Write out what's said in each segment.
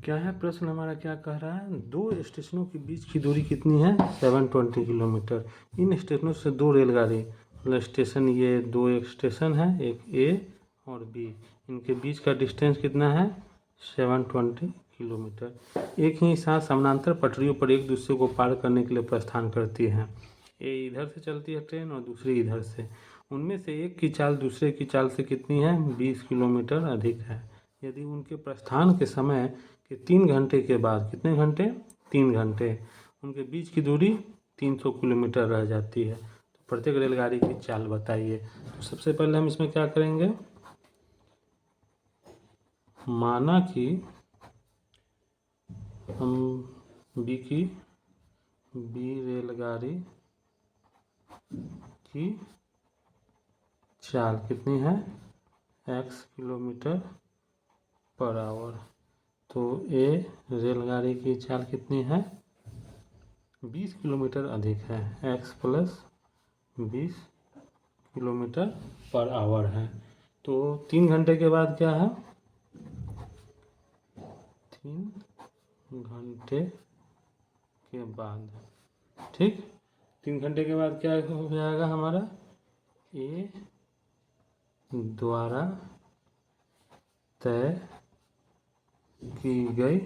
क्या है प्रश्न हमारा, क्या कह रहा है, दो स्टेशनों के बीच की दूरी कितनी है 720 किलोमीटर। इन स्टेशनों से दो रेलगाड़ी, मतलब स्टेशन ये दो एक स्टेशन है, एक ए और बी, इनके बीच का डिस्टेंस कितना है 720 किलोमीटर। एक ही साथ समानांतर पटरियों पर एक दूसरे को पार करने के लिए प्रस्थान करती हैं। ए इधर से चलती है ट्रेन और दूसरी इधर से। उनमें से एक की चाल दूसरे की चाल से कितनी है 20 किलोमीटर अधिक है। यदि उनके प्रस्थान के समय के 3 घंटे के बाद, कितने घंटे 3 घंटे, उनके बीच की दूरी 300 किलोमीटर रह जाती है, तो प्रत्येक रेलगाड़ी की चाल बताइए। तो सबसे पहले हम इसमें क्या करेंगे, माना कि हम बी रेलगाड़ी की चाल कितनी है x किलोमीटर पर आवर, तो ए रेलगाड़ी की चाल कितनी है 20 किलोमीटर अधिक है, x plus 20 kilometre per hour है। तो 3 घंटे के बाद क्या है, 3 घंटे के बाद, ठीक, 3 घंटे के बाद क्या हो जाएगा हमारा, ए द्वारा तय की गई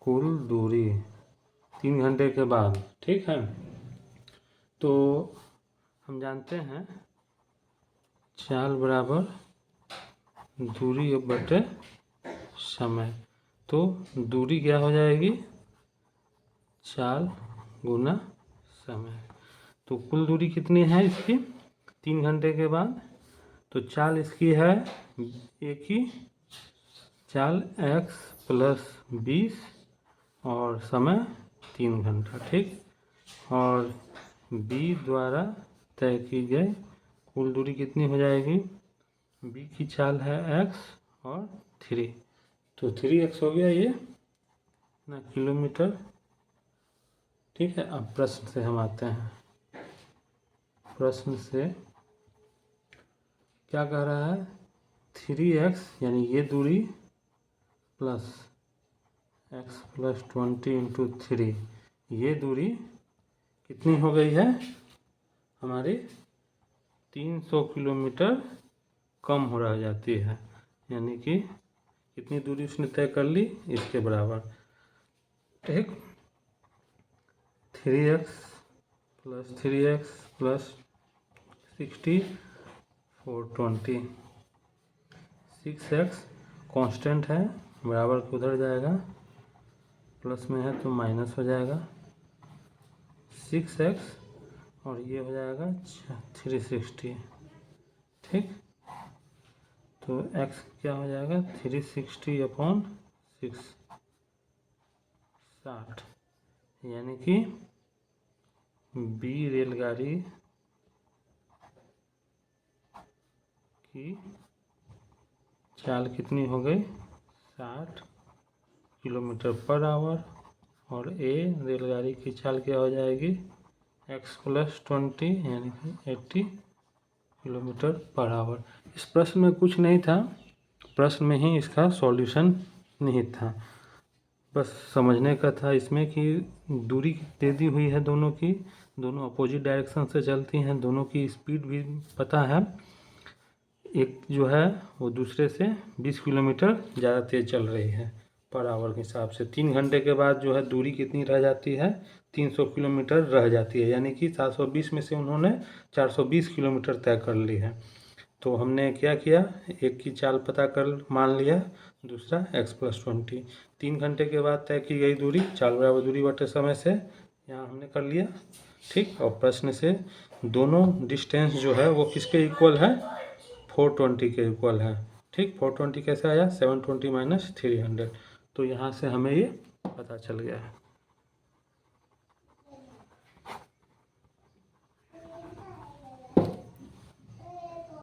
कुल दूरी 3 घंटे के बाद, ठीक है। तो हम जानते हैं चाल बराबर दूरी बटे समय, तो दूरी क्या हो जाएगी चाल गुना समय। तो कुल दूरी कितनी है इसकी 3 घंटे के बाद, तो चाल इसकी है एक ही चाल x प्लस 20 और समय 3 घंटा, ठीक। और b द्वारा तय की गई कुल दूरी कितनी हो जाएगी, b की चाल है x और 3, तो 3x हो गया ये ना किलोमीटर, ठीक है। अब प्रश्न से हम आते हैं, प्रश्न से क्या कह रहा है 3x यानी ये दूरी प्लस x प्लस 20 इंटू 3, ये दूरी कितनी हो गई है हमारी 300 किलोमीटर कम हो रह जाती है, यानी कि कितनी दूरी उसने तय कर ली इसके बराबर, ठीक। 3x प्लस 60 420, 6x कांस्टेंट है, बराबर को उधर जाएगा, प्लस में है तो माइनस हो जाएगा, 6x और ये हो जाएगा 360, ठीक। तो x क्या हो जाएगा 360/6 60, यानी कि बी रेलगाड़ी की चाल कितनी हो गई 60 किलोमीटर पर आवर, और ए रेलगाड़ी की चाल क्या हो जाएगी x प्लस 20 यानी कि 80 किलोमीटर पर आवर। इस प्रश्न में कुछ नहीं था, प्रश्न में ही इसका सॉल्यूशन निहित था, बस समझने का था इसमें कि दूरी दे दी हुई है दोनों की, दोनों अपोजिट डायरेक्शन से चलती हैं, दोनों की स्पीड भी पता है, एक जो है वो दूसरे से 20 किलोमीटर ज़्यादा तेज़ चल रही है पर आवर के हिसाब से। 3 घंटे के बाद जो है दूरी कितनी रह जाती है 300 किलोमीटर रह जाती है, यानी कि 720 में से उन्होंने 420 किलोमीटर तय कर ली है। तो हमने क्या किया, एक की चाल पता कर मान लिया, दूसरा x प्लस 20, 3 घंटे के बाद तय की गई दूरी चाल बराबर दूरी बटे समय से यहाँ हमने कर लिया, ठीक। और प्रश्न से दोनों डिस्टेंस जो है वो किसके इक्वल है 420 के इक्वल है, ठीक। 420 कैसे आया 720 माइनस 300, तो यहाँ से हमें ये पता चल गया है।